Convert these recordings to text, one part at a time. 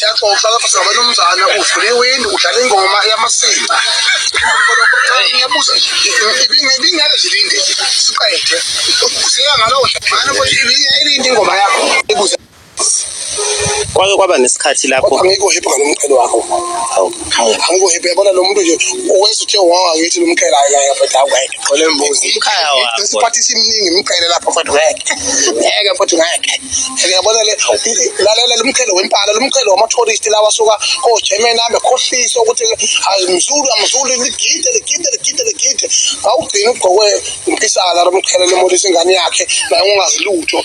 siyaxoxa lapha singabanumzana uvule iwindi udlala ingoma yamasimba. Ngiyabuza ibingeke zilinde siqede useka ngalowo manje ukuthi ibingeke ingoma yakho ibuza kwake kwaba nesikhathi lapho angikho happy ngomqhele wakho angikho happy yabona lo muntu nje owenza uthe wangakithi lo mqhele ayaphetha aweke ole mbuzi umkhaya wakho isiphathi simningi umqhele lapha mfowethu ngeke mfowethu ngeke yabona le lalela lo mqhele wempala lo mqhele wama-tourist lawa asuka ko-German ame khohlisa ukuthi amzulu ligide awugcina ugqoke impisana lo mqhele lemolisa ingane yakhe naye ungazi lutho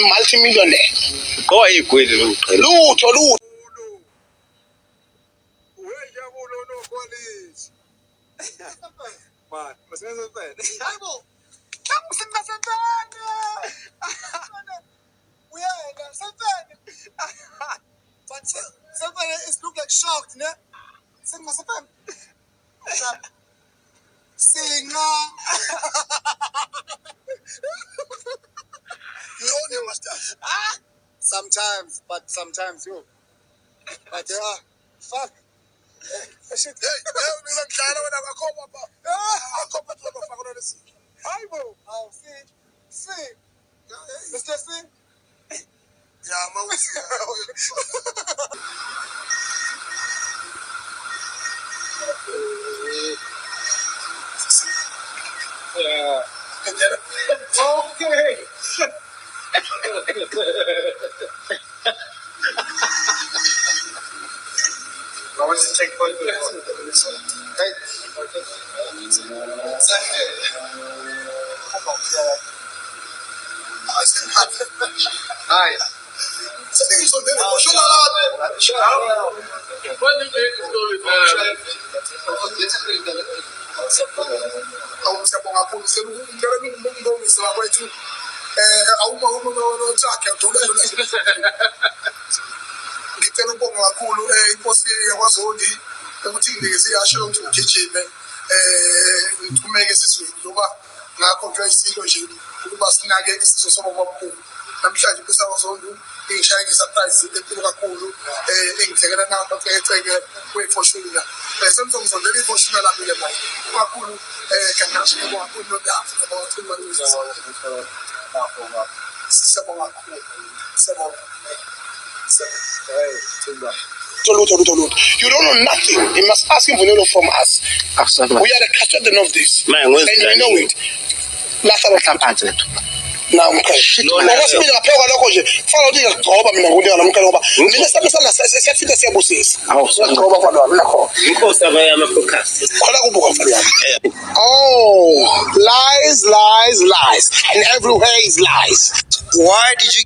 multi-millionaire ugqoka igwili lo mqhele lutho Uyajabulo no college. Man, masenza pena. Hayibo. Uyena sempene. But sempene is look like shocked, ne? Sempene. Singa. You own your mustache. Sometimes, but sometimes you. But fuck. Shit. Ngizamdlala wena ngakhoma ba. Akhoma thona ufaka lona si. Hayibo. Aw see. Mr. C. Yeah, mawusi. Yeah. Okay. I want to take photos. Hey. Hi. Ngicela ukubonga kakhulu inkosi yakwaZondi ukuthi nginikeze iyasho ukuthi ugijime ngithumeke esizweni ngoba ngakho nje isilo nje ukuba sinake isizwe sobabamkhulu namhlanje inkosi yakwaZondi ingishaya ngesurprise enkulu kakhulu engithekela namba eceke kweFortuna semzongizondela iFortuna lami ke manje kakhulu kangasho ngoba kakhulu nodaba ngoba uthuma siyabonga kakhulu siyabonga. Lutho. You don't know nothing. You must ask him from us. Absolutely. We are the custodian of this. Man, and we know it. Last time now ngokwasibili ngapheka kwalokho nje kufanele ukuthi ngigcoba mina ngokunika namkhaya ngoba mina sisala siyafika siyabusisa ngigcoba kwalona mina khona inkosi abayama podcast khona kubuka mfana yami lies and everywhere is lies. Why did you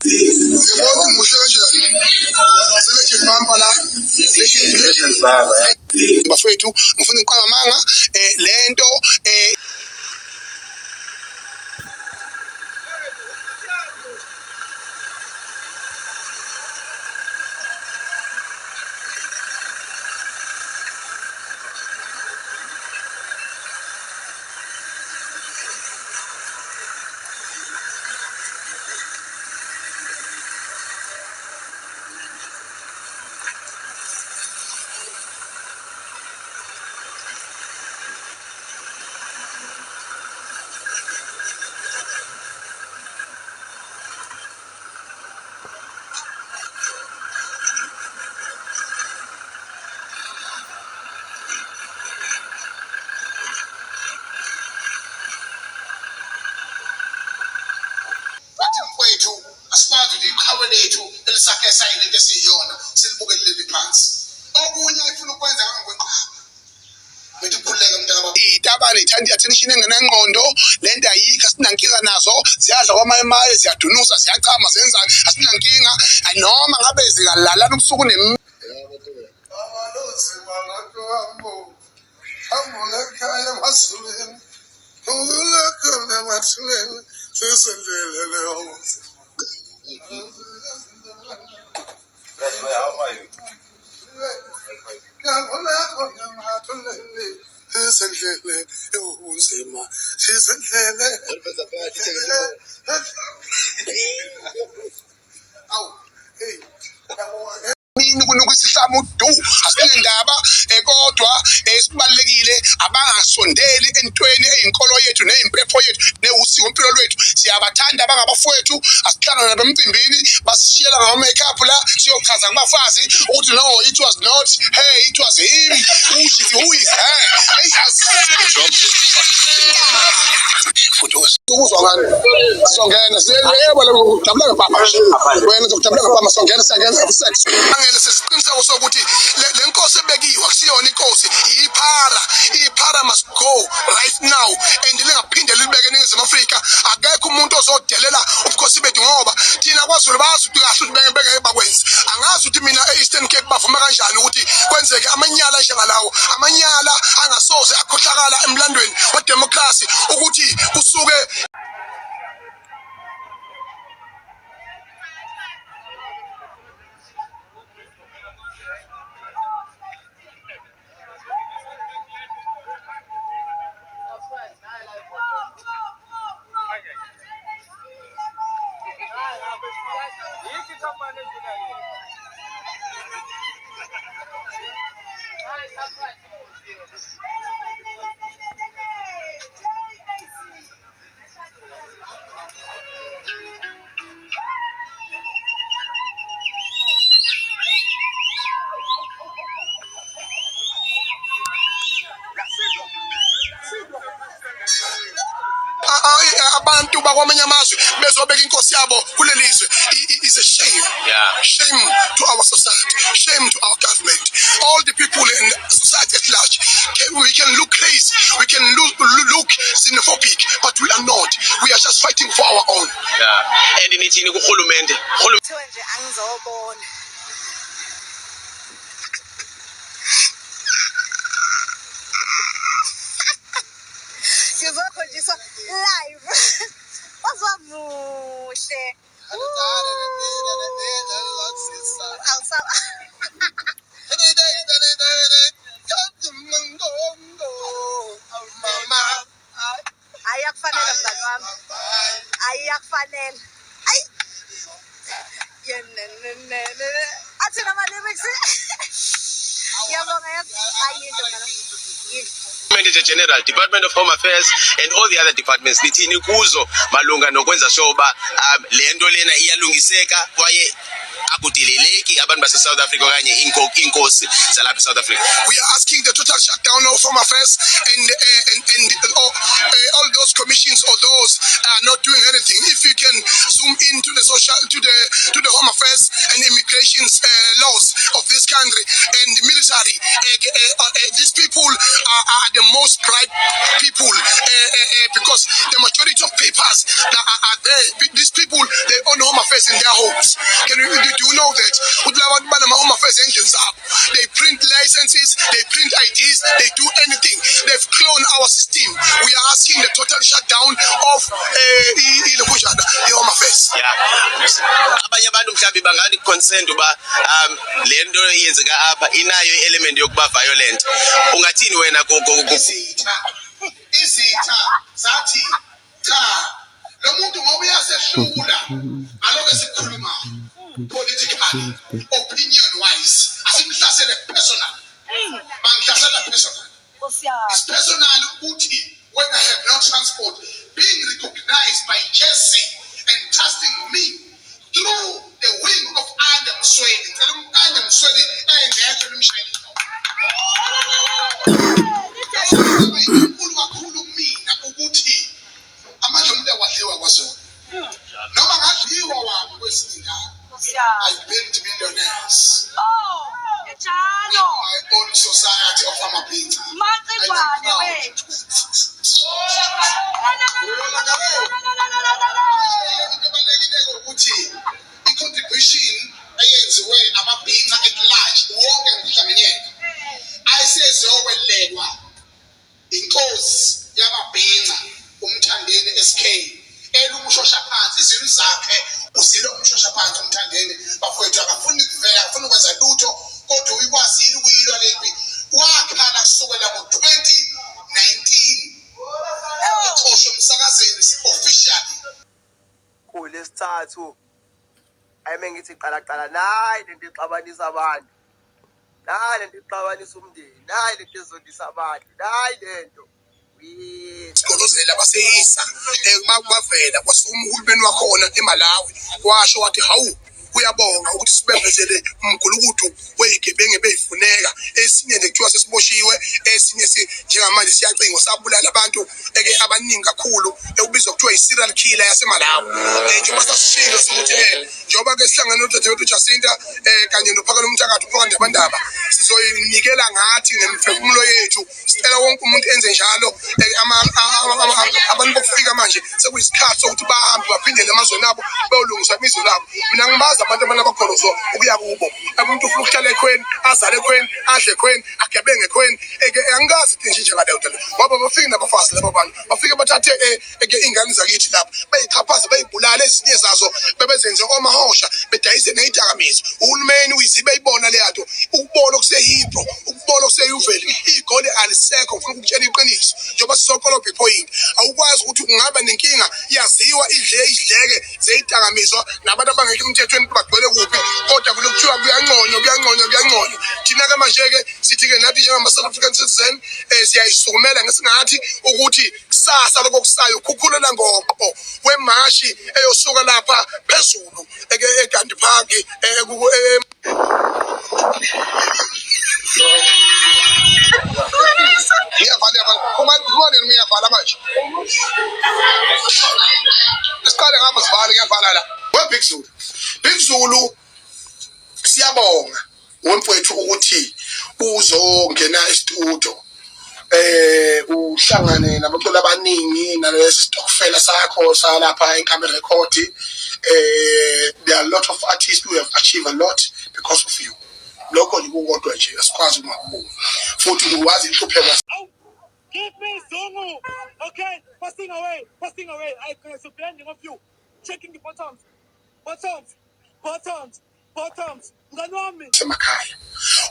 bafethu ngifuna iqangamanga lento asinazi iqhawe lethu elisakhe sayile into esiyiyona silibukelele phansi okunye ayifuna ukwenza ngokwenqaba bethi kukhuleka umntaka baba itabane ithanda attention engenangqondo lento ayikho asinankinga nazo ziyadla kwamaye ziyadunusa ziyachama zenzani asinankinga noma ngabe zikalala ubusuku isinukunuku isihlamu du asinendaba kodwa esibalekile abangasondeli entweni eyinkolo yethu neyimpepho yethu neusiko impilo lwethu siyabathanda abangabafowethu asihlangana nabo emcimbini basishiyela ngama makeup la siyochaza kubafazi ukuthi no it was not hey it was him who is her ukuzwa ngani sizongena siyebo lokujabula ngapha wena uzokujabula ngapha songena siyangena for sex angene sesiqiniseko sokuthi le nkosi ebekiwe akusiyona inkosi iphara must go right now and lingaphinde libeke eNingizimu Afrika akekho umuntu ozodelela ubukhosi bethu ngoba thina kwaZulu bazi ukuthi kahle ukuthi bengeke bakwenze angazi ukuthi mina eEastern Cape bavuma kanjani ukuthi kwenzeke amanyala njengalawo amanyala angasoze akhohlakala emlandweni wedemocracy ukuthi kusuke abantu bakwamanye amazwe bezobeka inkosi yabo kulelizwe is a shame. Shame to our society, shame to our government, all the people in society at large. We can look crazy, we can look xenophobic, but we are not. We are just fighting for our own. And nithini kuhulumende nje angizobona sizokhonjiswa live wazamuhle ayakufanele mngani wami ayakufanele ayi yenenene athi nama lyrics yabonga ayinto ngala General Department of Home Affairs and all the other departments nithini kuzo malunga nokwenza sure uba le nto lena iyalungiseka kwaye akudeleleki abantu base South Africa okanye inkosi zalapha South Africa. We are asking the total shutdown of Home Affairs and all those commissions or those are not doing anything. If you can zoom into the to the Home Affairs and immigration laws of this country and the military, these people are the most bribed people because the majority of papers that are there, these people they own Home Affairs in their homes. Do you know that? Home Affairs engines up. They print licenses, they print IDs, they do anything. They've cloned our system. We are asking the total shutdown of the Home Affairs. Abanye abantu mhlawumbe bangani concerned uba le nto yenzeka apha inayo element yokuba violent. Ungathini wena izitha zathi cha lo muntu ngoba uyasehlula aloke sikhuluma politically opinion wise asimhlasele personal bangihlasela personal it's personal ukuthi when I have no transport being recognized by Jesse and trusting me through the wing of Adam Swedi Adam Swedi engekho emshayeli kakhulu mina ukuthi amanje umuntu akwadliwa kwaZulu noma ngadliwa wami kwesinye indawo I built millionaires njalo my own society of Amapinta macigwane wethu into ukuthi i-contribution eyenziwe amabhinqa at large wonke ngokuhlanganyela ayisezowelelwa inkosi yamabhinqa umthandeni SK elumshosha phansi izilo zakhe uzilo umshosha phansi umthandeni bafowethu akafuni ukuvela akafuni ukwenza lutho kodwa uyikwazile ukuyilwa lempi wakhala kusukela ngo-2019 exoshwe emsakazweni officially kulesithathu ngithi qala nayi lento ixabanisa abantu. Nayi lento ixabanisa umndeni. Nayi lento ezondisa abantu. Nayi lento. Sikolozela baseyisa bavela kwasumhulumeni wakhona eMalawi washo wathi hawu uyabonga ukuthi sibembezele umgulukudu wezigebengu beyifuneka esinye nje kuthiwa sesiboshiwe esinye njengamanje siyacinga sabulala abantu abaningi kakhulu ekubizwa kuthiwa i-serial killer yaseMalawi njengoba sasishilo sokuthi njengoba ke sihlangene noDadewethu Jacinta kanye noPhakela Umthakathi uphakandabandaba sizoyinikela ngathi ngemphefumulo yethu sicela wonke umuntu enze njalo abantu bokufika manje sekuyisikhathi sokuthi bahambe baphindele emazweni abo beyolungisa imizwa labo mina ngibaza abantu abakholozo ukuya kubo umuntu ufuna ukuhlala ekhweni azale ekhweni adle ekhweni agebenge ekhweni angikazi ukuthi nje ngaleyo nto ngoba bafike nabafazi labo bantu bafike bathathe ingane zakithi lapho beyichaphaza beyibulala ezinye zazo bebezenze omahosha bedayise nezidakamizwa uhulumeni uyizibe ibona leyato ukubona okusehipro ukubona okuseyuveli igoli alisekho ufuna ukutshela iqiniso njengoba sizokolobha ipoint awukwazi ukuthi ungaba nenkinga yaziwa idleke zezidakamizwa nabantu abangekho emthethweni bagcwele kuphi kodwa kulokuthiwa kuyanconywa thina ke manje-ke sithi-ke nathi njengama-South African citizen siyayisukumela ngesingathi ukuthi kusasa lokho kusayo khukhulela ngoqo wemashi eyosuka lapha phezulu eGandhi Park ngiyavala manje siqale ngapha sivale ngiyavala la Big Zulu siyabonga wemfowethu ukuthi uzongena e-studio uhlangane nabaculi abaningi nalesi stokfela sakho salapha eCamera Record. There are a lot of artists who have achieved a lot because of you. Lokho nikukodwa nje asikwazi ukungakubona futhi uwazi inhlupheko. Give me Zungu. Okay, passing away. I can blending of you. Checking the bottoms. Mngani wami. Semakhaya.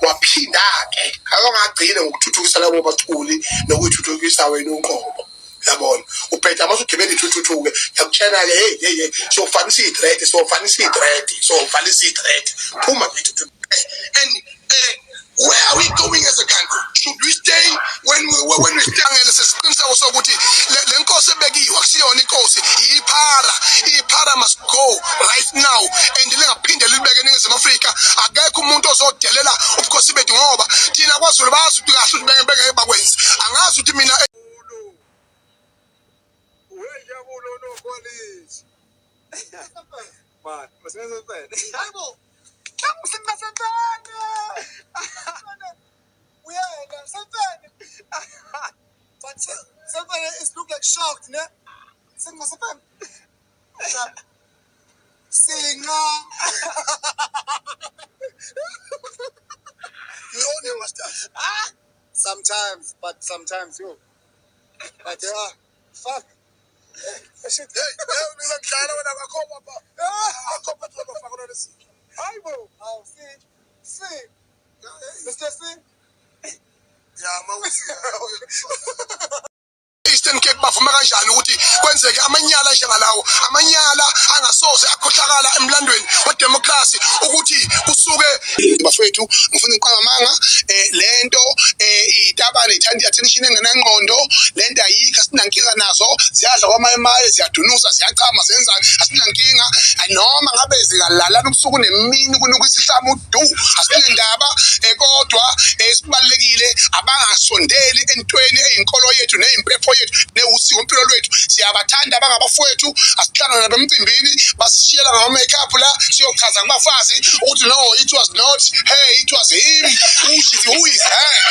Waphinda-ke akangagcina ngokuthuthukisa labo baculi nokuthuthukisa wena uNqobo. Yabona uphethe amasugibela ithuthuke yakutshela-ke hey sofanisa idread phuma nje and where are we going as a country? Should we stay when we stay? Sesiqiniseko sokuthi le nkosi ebekiwe akusiyona inkosi iphara must go right now and lingaphinde libeke eNingizimu Afrika akekho umuntu ozodelela ubukhosi bethu ngoba thina kwaZulu bazi ukuthi kahle ukuthi bengeke bakwenze angazi ukuthi mina Wejabulo no college. Man, masenze mpela. Hayibo. But somebody is look like shocked, ne? Sing masafan. Singer. you own your master. Sometimes, but sometimes you. But fuck. Shit. Ngidlala wena akakhoba ba. Akhoba to bafaka lo lesi. Hayibo. Oh, see. Mr. C. Yeah, mawusi. Eastern Cape bavuma kanjani ukuthi kwenzeke amanyala njengalawo amanyala angasoze akhohlakala emlandweni wedemocracy ukuthi kusuke bafethu ngifuna iqamanga lento itabane ithanda attention engenangqondo lento ayikho sinankinga nazo ziyadla kwamaye ziyadunusa ziyachama zenzani asinankinga noma ngabe zikalala ubusuku nemini kunuka isihlama udu asinendaba kodwa esibalekile abangasondeli entweni eyinkolo yethu nezimpepho yethu neusiko impilo lwethu siyabathanda abangabafowethu asihlala nabo emcimbini basishiyela ngawo makeup la siyochaza kubafazi ukuthi no it was not her it was him who is her